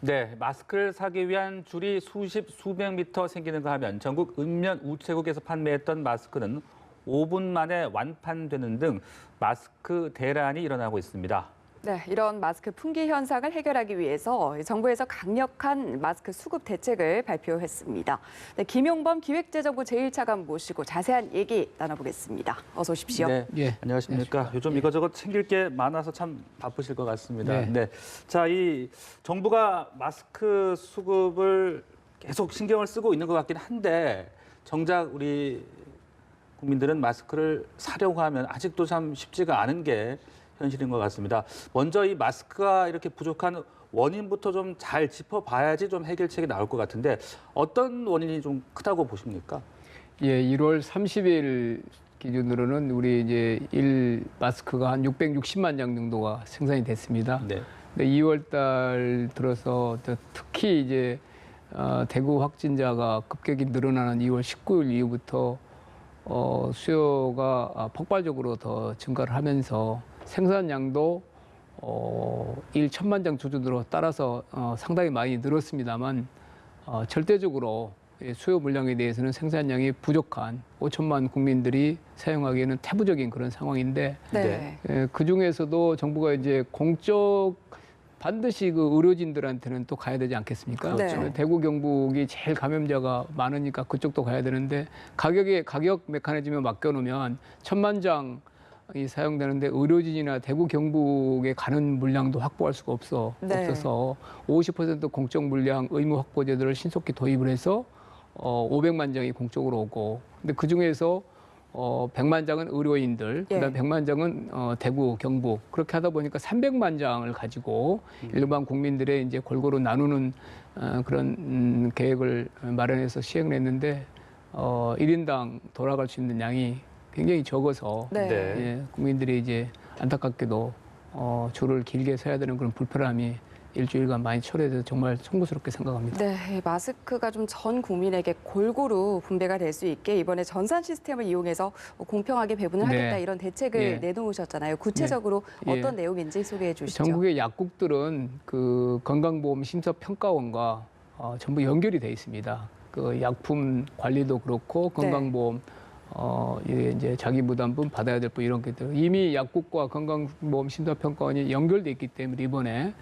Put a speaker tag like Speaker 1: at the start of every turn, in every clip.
Speaker 1: 네, 마스크를 사기 위한 줄이 수십, 수백 미터 생기는가 하면 전국 읍면 우체국에서 판매했던 마스크는 5분 만에 완판되는 등 마스크 대란이 일어나고 있습니다.
Speaker 2: 네, 이런 마스크 품귀 현상을 해결하기 위해서 정부에서 강력한 마스크 수급 대책을 발표했습니다. 네, 김용범 기획재정부 제1차관 모시고 자세한 얘기 나눠보겠습니다. 어서 오십시오.
Speaker 1: 네,
Speaker 3: 예,
Speaker 1: 안녕하십니까.
Speaker 3: 안녕하십니까.
Speaker 1: 요즘 이거저것 챙길 게 많아서 참 바쁘실 것 같습니다.
Speaker 3: 네.
Speaker 1: 네. 자, 이 정부가 마스크 수급을 계속 신경을 쓰고 있는 것 같긴 한데 정작 우리 국민들은 마스크를 사려고 하면 아직도 참 쉽지가 않은 게 현실인 것 같습니다. 먼저 이 마스크가 이렇게 부족한 원인부터 좀 잘 짚어봐야지 좀 해결책이 나올 것 같은데 어떤 원인이 좀 크다고 보십니까?
Speaker 3: 예, 1월 30일 기준으로는 우리 이제 마스크가 한 660만 장 정도가 생산이 됐습니다.
Speaker 1: 네.
Speaker 3: 근데 2월 달 들어서 특히 이제 대구 확진자가 급격히 늘어나는 2월 19일 이후부터 수요가 폭발적으로 더 증가를 하면서 생산량도 1천만 장 수준으로 따라서 상당히 많이 늘었습니다만 절대적으로 수요 물량에 대해서는 생산량이 부족한 5천만 국민들이 사용하기에는 태부적인 그런 상황인데
Speaker 2: 네.
Speaker 3: 그 중에서도 정부가 이제 반드시 그 의료진들한테는 또 가야 되지 않겠습니까?
Speaker 2: 그렇죠. 네.
Speaker 3: 대구 경북이 제일 감염자가 많으니까 그쪽도 가야 되는데 가격 메커니즘에 맡겨놓으면 1,000만 장이 사용되는데 의료진이나 대구 경북에 가는 물량도 확보할 수가
Speaker 2: 네.
Speaker 3: 없어서 50% 공적 물량 의무 확보 제도를 신속히 도입을 해서 500만 장이 공적으로 오고 근데 그 중에서 100만 장은 의료인들, 그다음 100만 장은 대구, 경북 그렇게 하다 보니까 300만 장을 가지고 일반 국민들의 이제 골고루 나누는 그런 계획을 마련해서 시행을 했는데 1인당 돌아갈 수 있는 양이 굉장히 적어서
Speaker 2: 네.
Speaker 3: 예, 국민들이 이제 안타깝게도 줄을 길게 서야 되는 그런 불편함이 일주일간 많이 초래돼서 정말 송구스럽게 생각합니다.
Speaker 2: 네, 마스크가 좀 전 국민에게 골고루 분배가 될 수 있게 이번에 전산 시스템을 이용해서 공평하게 배분을 하겠다
Speaker 3: 네.
Speaker 2: 이런 대책을
Speaker 3: 예.
Speaker 2: 내놓으셨잖아요. 구체적으로
Speaker 3: 예.
Speaker 2: 어떤 내용인지 소개해 주시죠.
Speaker 3: 전국의 약국들은 그 건강보험 심사평가원과 전부 연결이 돼 있습니다. 그 약품 관리도 그렇고 건강보험 이게 이제 자기 부담분 받아야 될 분 이런 것들 이미 약국과 건강보험 심사평가원이 연결돼 있기 때문에 이번에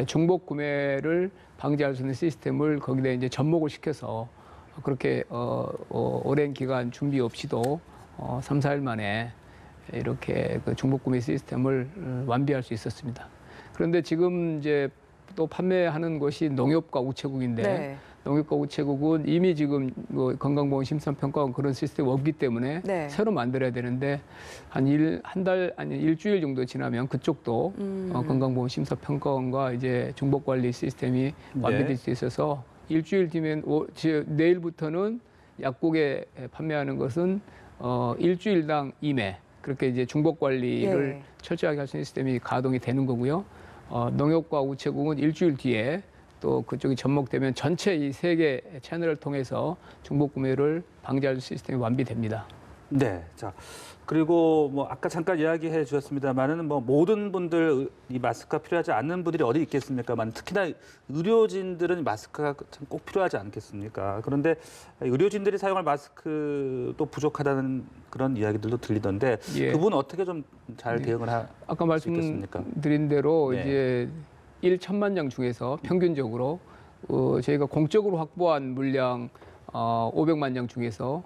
Speaker 3: 중복 구매를 방지할 수 있는 시스템을 거기다 이제 접목을 시켜서 그렇게 오랜 기간 준비 없이도 3, 4일 만에 이렇게 그 중복 구매 시스템을 완비할 수 있었습니다. 그런데 지금 이제 또 판매하는 것이 농협과 우체국인데
Speaker 2: 네.
Speaker 3: 농협과 우체국은 이미 지금 뭐 건강보험 심사평가원 그런 시스템이 없기 때문에
Speaker 2: 네.
Speaker 3: 새로 만들어야 되는데 한 달 아니 일주일 정도 지나면 그쪽도 건강보험 심사평가원과 이제 중복관리 시스템이 완비될 수 있어서 일주일 뒤면 내일부터는 약국에 판매하는 것은 일주일당 2매 그렇게 이제 중복관리를 철저하게 할 수 있는 시스템이 가동이 되는 거고요. 농협과 우체국은 일주일 뒤에 또 그쪽이 접목되면 전체 이 세 개 채널을 통해서 중복 구매를 방지할 시스템이 완비됩니다.
Speaker 1: 네. 자, 그리고 뭐 아까 잠깐 이야기해 주셨습니다만은 뭐 모든 분들 이 마스크가 필요하지 않는 분들이 어디 있겠습니까만 특히나 의료진들은 마스크가 참 꼭 필요하지 않겠습니까? 그런데 의료진들이 사용할 마스크도 부족하다는 그런 이야기들도 들리던데
Speaker 3: 예.
Speaker 1: 그분 어떻게 좀 잘 대응을
Speaker 3: 아까
Speaker 1: 수 있겠습니까?
Speaker 3: 말씀드린 대로
Speaker 1: 네.
Speaker 3: 이제 1천만 장 중에서 평균적으로 저희가 공적으로 확보한 물량 500만 장 중에서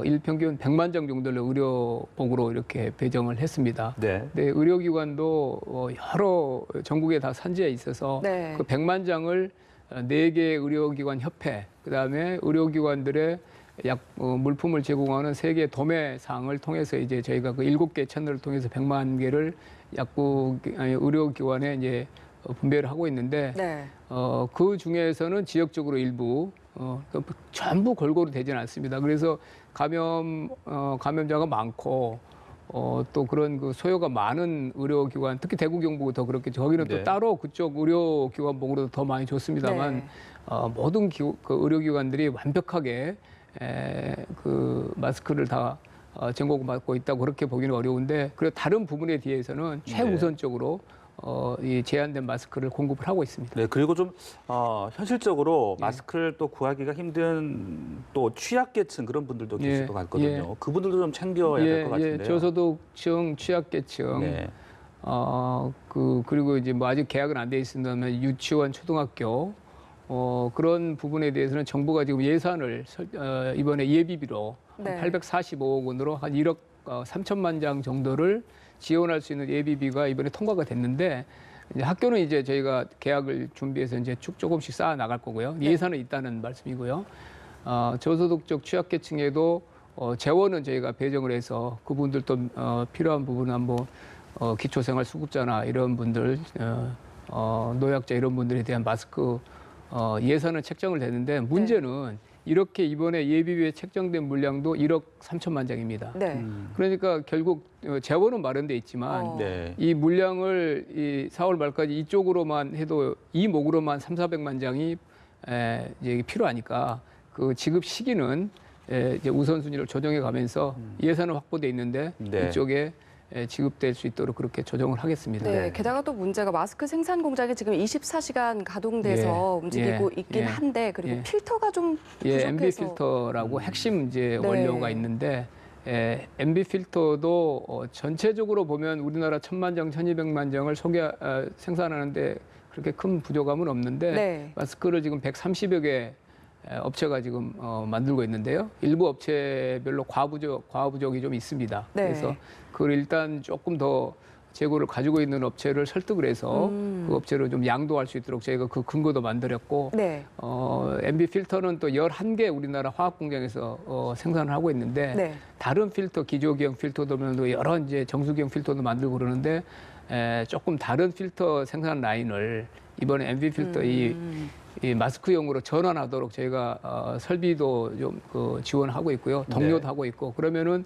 Speaker 3: 일평균 100만 장 정도를 의료복으로 이렇게 배정을 했습니다.
Speaker 1: 네.
Speaker 3: 네, 의료기관도 여러 전국에 다 산지에 있어서
Speaker 2: 네.
Speaker 3: 그 100만 장을 4개 의료기관 협회, 그다음에 의료기관들의 물품을 제공하는 3개 도매상을 통해서 이제 저희가 그 7개 채널을 통해서 100만 개를 의료기관에 이제 분배를 하고 있는데
Speaker 2: 네.
Speaker 3: 그 중에서는 지역적으로 일부 전부 골고루 되지는 않습니다. 그래서 감염자가 많고 또 그런 그 소요가 많은 의료기관, 특히 대구 경북은 더 그렇겠죠. 거기는
Speaker 1: 네.
Speaker 3: 또 따로 그쪽 의료기관 보고도 더 많이 줬습니다만
Speaker 2: 네.
Speaker 3: 모든 그 의료기관들이 완벽하게 그 마스크를 다 전공받고 있다고 그렇게 보기는 어려운데 그리고 다른 부분에 대해서는 최우선적으로 이 제한된 마스크를 공급을 하고 있습니다.
Speaker 1: 네, 그리고 좀 현실적으로
Speaker 3: 예.
Speaker 1: 마스크를 또 구하기가 힘든 또 취약계층 그런 분들도 계실
Speaker 3: 예,
Speaker 1: 것 같거든요.
Speaker 3: 예.
Speaker 1: 그분들도 좀 챙겨야 될 것 같은데요.
Speaker 3: 저소득층, 취약계층,
Speaker 1: 네.
Speaker 3: 그리고 이제 뭐 아직 계약은 안 돼 있습니다만 유치원, 초등학교 그런 부분에 대해서는 정부가 지금 예산을 이번에 예비비로
Speaker 2: 네.
Speaker 3: 845억 원으로 한 1억 3천만 장 정도를 지원할 수 있는 예비비가 이번에 통과가 됐는데 이제 학교는 이제 저희가 계약을 준비해서 이제 조금씩 쌓아 나갈 거고요. 예산은 있다는 말씀이고요. 저소득적 취약계층에도 재원은 저희가 배정을 해서 그분들도 필요한 부분은 한번 기초생활수급자나 이런 분들, 노약자 이런 분들에 대한 마스크 예산은 책정을 됐는데 문제는 이렇게 이번에 예비비에 책정된 물량도 1억 3천만 장입니다.
Speaker 2: 네.
Speaker 3: 그러니까 결국 재원은 마련돼 있지만
Speaker 1: 네.
Speaker 3: 이 물량을 이 4월 말까지 이쪽으로만 해도 이 목으로만 3,400만 장이 이제 필요하니까 그 지급 시기는 이제 우선순위를 조정해 가면서 예산은 확보돼 있는데
Speaker 1: 네.
Speaker 3: 이쪽에 지급될 수 있도록 그렇게 조정을 하겠습니다.
Speaker 2: 네,
Speaker 1: 네.
Speaker 2: 게다가 또 문제가 마스크 생산 공장이 지금 24시간 가동돼서
Speaker 3: 예,
Speaker 2: 움직이고
Speaker 3: 예,
Speaker 2: 있긴
Speaker 3: 예,
Speaker 2: 한데 그리고
Speaker 3: 예.
Speaker 2: 필터가 좀 부족해서
Speaker 3: MB 필터라고 핵심 이제
Speaker 2: 네.
Speaker 3: 원료가 있는데 MB 필터도 전체적으로 보면 우리나라 1,000만 장, 1,200만 장을 생산하는데 그렇게 큰 부족함은 없는데
Speaker 2: 네.
Speaker 3: 마스크를 지금 130여 개 업체가 지금 만들고 있는데요. 일부 업체별로 과부족이 좀 있습니다.
Speaker 2: 네.
Speaker 3: 그래서 그걸 일단 조금 더 재고를 가지고 있는 업체를 설득을 해서 그 업체를 좀 양도할 수 있도록 저희가 그 근거도 만들었고
Speaker 2: 네.
Speaker 3: MB 필터는 또 11개 우리나라 화학 공장에서 생산을 하고 있는데
Speaker 2: 네.
Speaker 3: 다른 필터 기조기형 필터도 여러 이제 정수기형 필터도 만들고 그러는데 조금 다른 필터 생산 라인을 이번에 MB 필터 이 마스크용으로 전환하도록 저희가 설비도 좀 지원하고 있고요. 동료도
Speaker 1: 네.
Speaker 3: 하고 있고 그러면은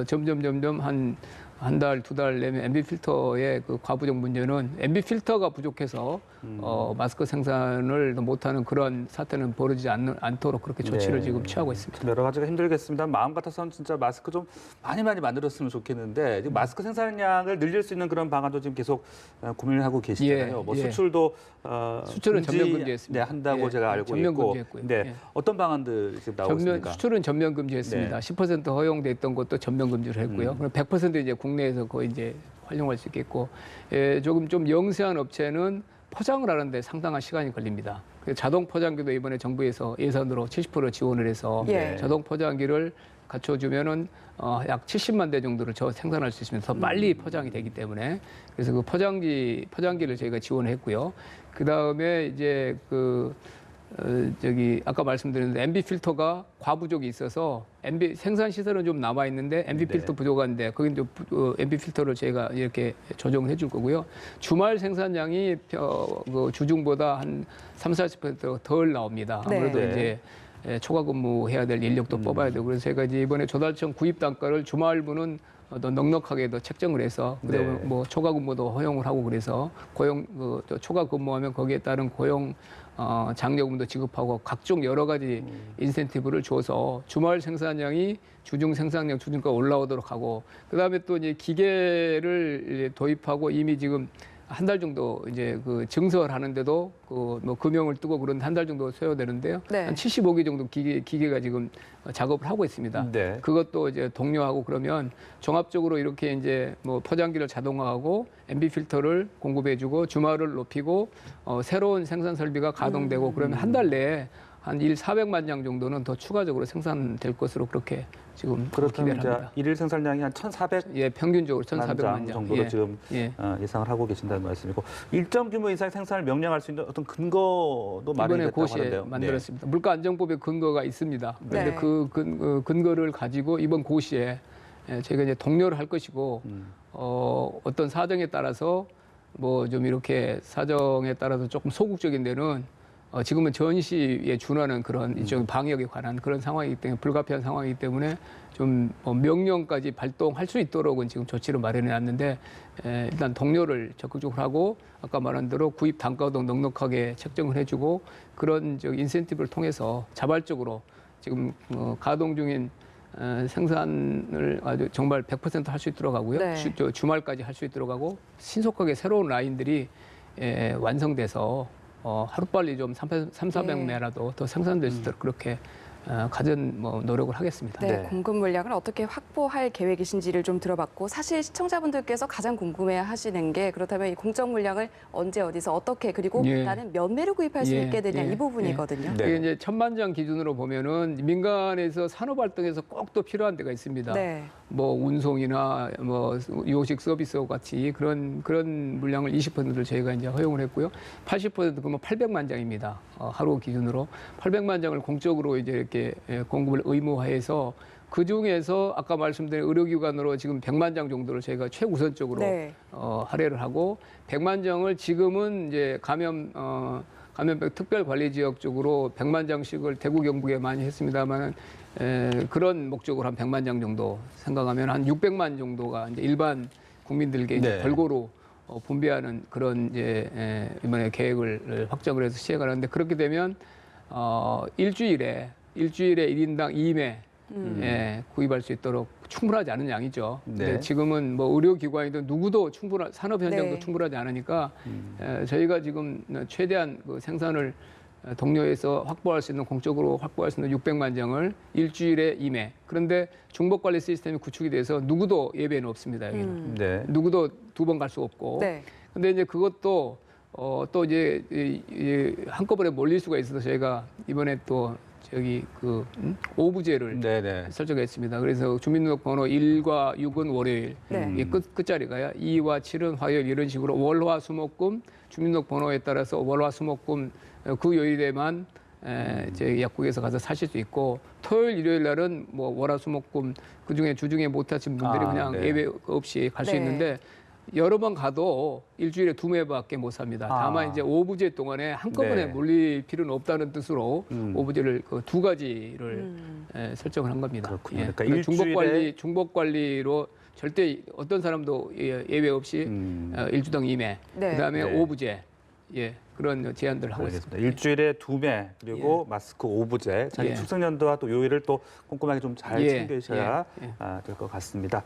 Speaker 3: 점점 한 달, 두 달 내면 MB 필터의 그 과부족 문제는 MB 필터가 부족해서 마스크 생산을 못하는 그런 사태는 벌어지지 않도록 그렇게 조치를
Speaker 1: 네.
Speaker 3: 지금 취하고 있습니다.
Speaker 1: 참 여러 가지가 힘들겠습니다. 마음 같아서는 진짜 마스크 좀 많이 만들었으면 좋겠는데 지금 마스크 생산량을 늘릴 수 있는 그런 방안도 지금 계속 고민을 하고 계시잖아요.
Speaker 3: 예,
Speaker 1: 뭐
Speaker 3: 예.
Speaker 1: 수출도
Speaker 3: 수출은 전면 금지했습니다.
Speaker 1: 네, 한다고
Speaker 3: 예,
Speaker 1: 제가 알고
Speaker 3: 전면
Speaker 1: 있고.
Speaker 3: 금지했고요.
Speaker 1: 네,
Speaker 3: 예.
Speaker 1: 어떤 방안들 지금 나오고 있습니까?
Speaker 3: 수출은 전면 금지했습니다.
Speaker 1: 네.
Speaker 3: 10% 허용됐던 것도 전면 금지를 했고요. 그럼 100% 이제 국내에서 거의 이제 활용할 수 있겠고, 조금 좀 영세한 업체는 포장을 하는데 상당한 시간이 걸립니다. 자동 포장기도 이번에 정부에서 예산으로 70% 지원을 해서
Speaker 2: 예.
Speaker 3: 자동 포장기를 갖춰주면은 약 70만 대 정도를 생산할 수 있으면 더 빨리 포장이 되기 때문에 그래서 그 포장기를 저희가 지원했고요. 그 다음에 이제 아까 말씀드린 MB 필터가 과부족이 있어서 MB 생산 시설은 좀 남아 있는데 MB
Speaker 1: 네.
Speaker 3: 필터 부족한데 거기 이제 MB 필터를 저희가 이렇게 조정을 해줄 거고요. 주말 생산량이 주중보다 한 30~40% 덜 나옵니다.
Speaker 2: 네.
Speaker 3: 아무래도
Speaker 1: 네.
Speaker 3: 이제 초과 근무해야 될 인력도 뽑아야 되고 그래서 제가 이제 이번에 조달청 구입 단가를 주말부는 더 넉넉하게 더 책정을 해서 그다음에
Speaker 1: 네.
Speaker 3: 뭐 초과 근무도 허용을 하고 그래서 고용 초과 근무하면 거기에 따른 고용 장려금도 지급하고 각종 여러 가지 인센티브를 줘서 주말 생산량이 주중 생산량 주중가 올라오도록 하고 그다음에 또 이제 기계를 이제 도입하고 이미 지금 한 달 정도 이제 증설하는데도 뭐 금형을 뜨고 그런 한 달 정도 소요되는데요.
Speaker 2: 네.
Speaker 3: 한 75개 정도 기계가 지금 작업을 하고 있습니다.
Speaker 1: 네.
Speaker 3: 그것도 이제 독려하고 그러면 종합적으로 이렇게 이제 뭐 포장기를 자동화하고 MB 필터를 공급해주고 주말을 높이고 새로운 생산 설비가 가동되고 그러면 한 달 내에 한 400만 장 정도는 더 추가적으로 생산될 것으로 그렇게 지금
Speaker 1: 그렇다면
Speaker 3: 기대를
Speaker 1: 이제
Speaker 3: 합니다.
Speaker 1: 일일 생산량이 한 1,400
Speaker 3: 예, 평균적으로 1,400만 장
Speaker 1: 정도로
Speaker 3: 예.
Speaker 1: 지금
Speaker 3: 예.
Speaker 1: 예상을 하고 계신다는 말씀이고 일정 규모 이상 생산을 명령할 수 있는 어떤 근거도
Speaker 3: 이번에
Speaker 1: 마련됐다고
Speaker 3: 고시에
Speaker 1: 하는데요.
Speaker 3: 만들었습니다. 물가안정법에 근거가 있습니다. 그런데
Speaker 2: 네.
Speaker 3: 그 근거를 가지고 이번 고시에 저희가 이제 독려를 할 것이고 어떤 사정에 따라서 뭐 좀 이렇게 사정에 따라서 조금 소극적인 데는 지금은 전시에 준하는 그런 일종의 방역에 관한 그런 상황이기 때문에 불가피한 상황이기 때문에 좀 명령까지 발동할 수 있도록은 지금 조치를 마련해 놨는데 일단 동료를 적극적으로 하고 아까 말한 대로 구입 단가도 넉넉하게 책정을 해주고 그런 인센티브를 통해서 자발적으로 지금 가동 중인 생산을 아주 정말 100% 할 수 있도록 하고요.
Speaker 2: 네.
Speaker 3: 주말까지 할 수 있도록 하고 신속하게 새로운 라인들이 완성돼서 하루빨리 좀 300~400매라도 더 생산될 수 있도록 그렇게 가진 노력을 하겠습니다.
Speaker 2: 네,
Speaker 1: 네.
Speaker 2: 공급 물량을 어떻게 확보할 계획이신지를 좀 들어봤고 사실 시청자분들께서 가장 궁금해하시는 게 그렇다면 이 공적 물량을 언제 어디서 어떻게 그리고
Speaker 3: 예.
Speaker 2: 나는 몇 매를 구입할 수
Speaker 3: 예,
Speaker 2: 있게 되냐
Speaker 3: 예,
Speaker 2: 이 부분이거든요.
Speaker 1: 네.
Speaker 3: 이게 이제 천만장 기준으로 보면은 민간에서 산업 활동에서 꼭 또 필요한 데가 있습니다.
Speaker 2: 네.
Speaker 3: 뭐 운송이나 뭐 요식 서비스와 같이 그런 물량을 20%를 저희가 이제 허용을 했고요. 80% 그러면 800만 장입니다. 하루 기준으로 800만 장을 공적으로 이제 이렇게 공급을 의무화해서 그 중에서 아까 말씀드린 의료기관으로 지금 100만 장 정도를 저희가 최우선적으로
Speaker 2: 네.
Speaker 3: 할애를 하고 100만 장을 지금은 이제 감염병 특별관리지역 쪽으로 100만 장씩을 대구 경북에 많이 했습니다만 그런 목적으로 한 100만 장 정도 생각하면 한 600만 정도가 이제 일반 국민들께 이제
Speaker 1: 네.
Speaker 3: 골고루 분배하는 그런 이제 이번에 계획을 확정을 해서 시행을 하는데 그렇게 되면 일주일에 1인당 2매 구입할 수 있도록 충분하지 않은 양이죠. 근데
Speaker 1: 네.
Speaker 3: 지금은 뭐 의료기관이든 누구도 산업 현장도
Speaker 2: 네.
Speaker 3: 충분하지 않으니까 저희가 지금 최대한 그 생산을 동료에서 확보할 수 있는 공적으로 확보할 수 있는 600만 장을 일주일에 2매. 그런데 중복 관리 시스템이 구축이 돼서 누구도 예배는 없습니다. 여기는
Speaker 1: 네.
Speaker 3: 누구도 두 번 갈 수 없고.
Speaker 2: 네.
Speaker 3: 근데 이제 그것도 또 이제 한꺼번에 몰릴 수가 있어서 저희가 이번에 또 저기 그 오부제를
Speaker 1: 네네.
Speaker 3: 설정했습니다. 그래서 주민등록번호 1과 6은 월요일,
Speaker 2: 네.
Speaker 3: 이게 끝자리가요. 2와 7은 화요일 이런 식으로 월화수목금 주민등록번호에 따라서 월화수목금 그 요일에만 제 약국에서 가서 사실 수 있고 토요일, 일요일 날은 뭐 월화수목금 그 중에 주중에 못 하신 분들이 그냥
Speaker 1: 네.
Speaker 3: 예외 없이 갈 수
Speaker 2: 네.
Speaker 3: 있는데. 여러 번 가도 일주일에 2매밖에 못 삽니다. 다만 이제 오부제 동안에 한꺼번에
Speaker 1: 네.
Speaker 3: 몰릴 필요는 없다는 뜻으로 오부제를 그 두 가지를 설정을 한 겁니다.
Speaker 1: 그렇군요. 그러니까
Speaker 3: 중복 관리로 절대 어떤 사람도 예외 없이 일주당 2매.
Speaker 2: 네.
Speaker 3: 그다음에
Speaker 1: 네.
Speaker 3: 오부제. 그런 제안들을 하고
Speaker 1: 알겠습니다.
Speaker 3: 있습니다.
Speaker 1: 일주일에 2매 그리고 마스크 5부제 자기
Speaker 3: 예.
Speaker 1: 출생연도와 또 요일을 또 꼼꼼하게 좀 잘
Speaker 3: 예.
Speaker 1: 챙겨주셔야
Speaker 3: 예.
Speaker 1: 될 것 같습니다.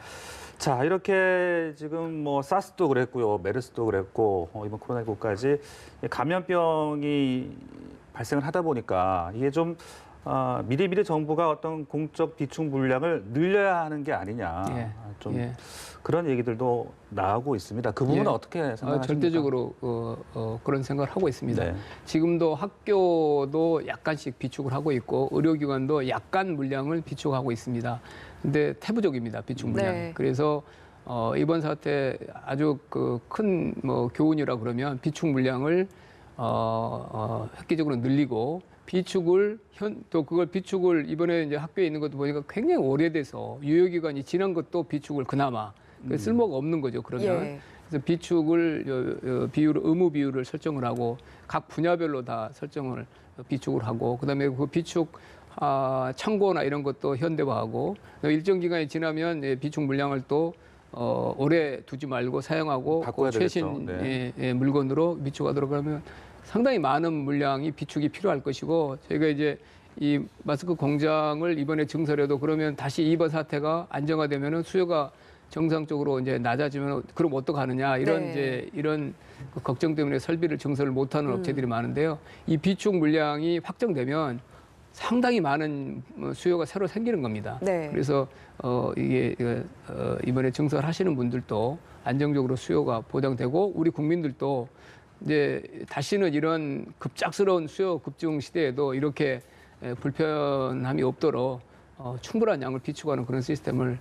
Speaker 1: 자, 이렇게 지금 뭐 사스도 그랬고요, 메르스도 그랬고 이번 코로나19까지 감염병이 발생을 하다 보니까 이게 좀 미리미리 정부가 어떤 공적 비축 물량을 늘려야 하는 게 아니냐,
Speaker 3: 예.
Speaker 1: 좀
Speaker 3: 예.
Speaker 1: 그런 얘기들도 나오고 있습니다. 그 부분은
Speaker 3: 예.
Speaker 1: 어떻게 생각하십니까?
Speaker 3: 절대적으로 그런 생각을 하고 있습니다.
Speaker 1: 네.
Speaker 3: 지금도 학교도 약간씩 비축을 하고 있고 의료기관도 약간 물량을 비축하고 있습니다. 근데 태부적입니다. 비축 물량.
Speaker 2: 네.
Speaker 3: 그래서 이번 사태 아주 그 큰 뭐 교훈이라 그러면 비축 물량을 획기적으로 늘리고 또 그걸 비축을 이번에 이제 학교에 있는 것도 보니까 굉장히 오래돼서 유효기간이 지난 것도 비축을 그나마 쓸모가 없는 거죠. 그러면
Speaker 2: 예.
Speaker 3: 그래서 비축을 의무 비율을 설정을 하고 각 분야별로 다 설정을 비축을 하고 그다음에 그 비축 창고나 이런 것도 현대화하고 일정 기간이 지나면 비축 물량을 또 오래 두지 말고 사용하고
Speaker 1: 바꿔야
Speaker 3: 최신
Speaker 1: 되겠죠.
Speaker 3: 물건으로 비축하도록 하면 상당히 많은 물량이 비축이 필요할 것이고 저희가 이제 이 마스크 공장을 이번에 증설해도 그러면 다시 이번 사태가 안정화되면은 수요가 정상적으로 이제 낮아지면 그럼 어떡하느냐 이런
Speaker 2: 네.
Speaker 3: 이제 이런 걱정 때문에 설비를 증설을 못하는 업체들이 많은데요. 이 비축 물량이 확정되면 상당히 많은 수요가 새로 생기는 겁니다.
Speaker 2: 네.
Speaker 3: 그래서 이게 이번에 증설하시는 분들도 안정적으로 수요가 보장되고 우리 국민들도 이제 다시는 이런 급작스러운 수요 급증 시대에도 이렇게 불편함이 없도록 충분한 양을 비축하는 그런 시스템을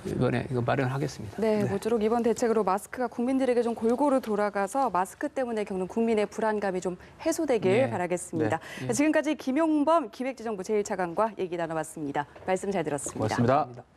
Speaker 3: 이번에 이거 마련하겠습니다.
Speaker 2: 네, 모쪼록 이번 대책으로 마스크가 국민들에게 좀 골고루 돌아가서 마스크 때문에 겪는 국민의 불안감이 좀 해소되길
Speaker 3: 네.
Speaker 2: 바라겠습니다. 지금까지 김용범 기획재정부 제1차관과 얘기 나눠봤습니다. 말씀 잘 들었습니다.
Speaker 1: 고맙습니다.